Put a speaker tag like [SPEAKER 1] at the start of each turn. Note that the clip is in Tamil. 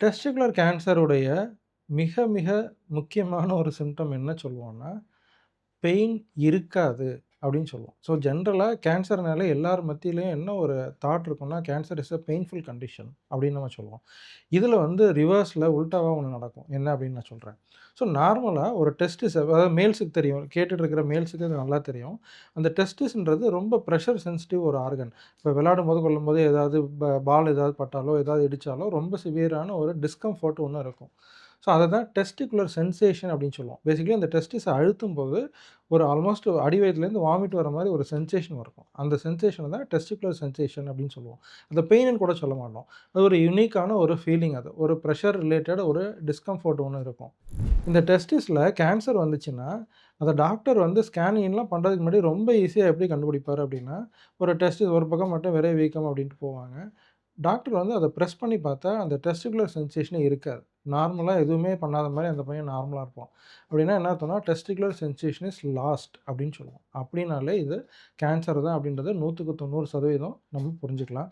[SPEAKER 1] டெஸ்டிகுலர் கேன்சருடைய மிக மிக முக்கியமான ஒரு சிம்ப்டம் என்ன சொல்லுவோம்னா, பெயின் இருக்காது அப்படின்னு சொல்லுவோம். ஸோ ஜென்ரலா கேன்சர்னாலே எல்லார் மத்தியிலயும் என்ன ஒரு தாட் இருக்கும்னா, cancer is a painful condition அப்படின்னு நம்ம சொல்லுவோம். இதில வந்து ரிவர்ஸ்ல உல்டாவா ஒண்ணு நடக்கும். என்ன அப்படின்னு நான் சொல்றேன். ஸோ நார்மலா ஒரு டெஸ்டிஸ் அதாவது மேல்ஸுக்கு தெரியும். கேட்டுட்டு இருக்கிற மேல்ஸுக்கு இது நல்லா தெரியும். அந்த டெஸ்டிஸ்ன்றது ரொம்ப பிரஷர் சென்சிட்டிவ் ஒரு ஆர்கன். இப்போ விளையாடும்போது கொள்ளும்போது ஏதாவது பால் ஏதாவது பட்டாலோ, ஏதாவது இடிச்சாலோ ரொம்ப சிவியரான ஒரு டிஸ்கம்ஃபோர்ட் ஒண்ணு இருக்கும். ஸோ அத தான் டெஸ்டிகுலர் சென்சேஷன் அப்படின்னு சொல்லுவோம். பேசிக்கலி அந்த டெஸ்டிஸ அழுத்தும்போது ஒரு ஆல்மோஸ்ட் அடி வயித்துலேருந்து வாமிட் வர மாரி ஒரு சென்சேஷன் இருக்கும். அந்த சென்சேஷன தான் டெஸ்டிகுலர் சென்சேஷன் அப்படின்னு சொல்லுவோம். அத பெயின்னு கூட சொல்ல மாட்டோம். அது ஒரு யூனிக்கான ஒரு ஃபீலிங் அது. ஒரு பிரஷர் ரிலேட்டட் ஒரு டிஸ்கம்ஃபோர்ட் ஒண்ணு இருக்கும். இந்த டெஸ்டிஸ்ல கேன்சர் வந்துச்சுன்னா, அத டாக்டர் வந்து ஸ்கேனிங்லாம் பண்றதுக்கு முன்னாடி ரொம்ப ஈஸியா எப்படி கண்டுபிடிப்பாரு அப்படின்னா, ஒரு டெஸ்டிஸ் ஒரு பக்கம் மட்டும் விரை வீக்கம் அப்படின்ட்டு போவாங்க. டாக்டர் வந்து அத பிரஸ் பண்ணி பார்த்தா, அந்த டெஸ்டிகுலர் சென்சேஷனே இருக்காது. நார்மலா எதுவுமே பண்ணாத மாரி அந்த பையன் நார்மலா இருப்பான். அப்படின்னா என்ன அர்த்தம்னா, டெஸ்டிகுலர் சென்சேஷன் இஸ் லாஸ்ட் அப்படின்னு சொல்லுவோம். அப்படின்னாலே இது கேன்சர் தான் அப்படின்றத 100க்கு 90% நம்ம புரிஞ்சுக்கலாம்.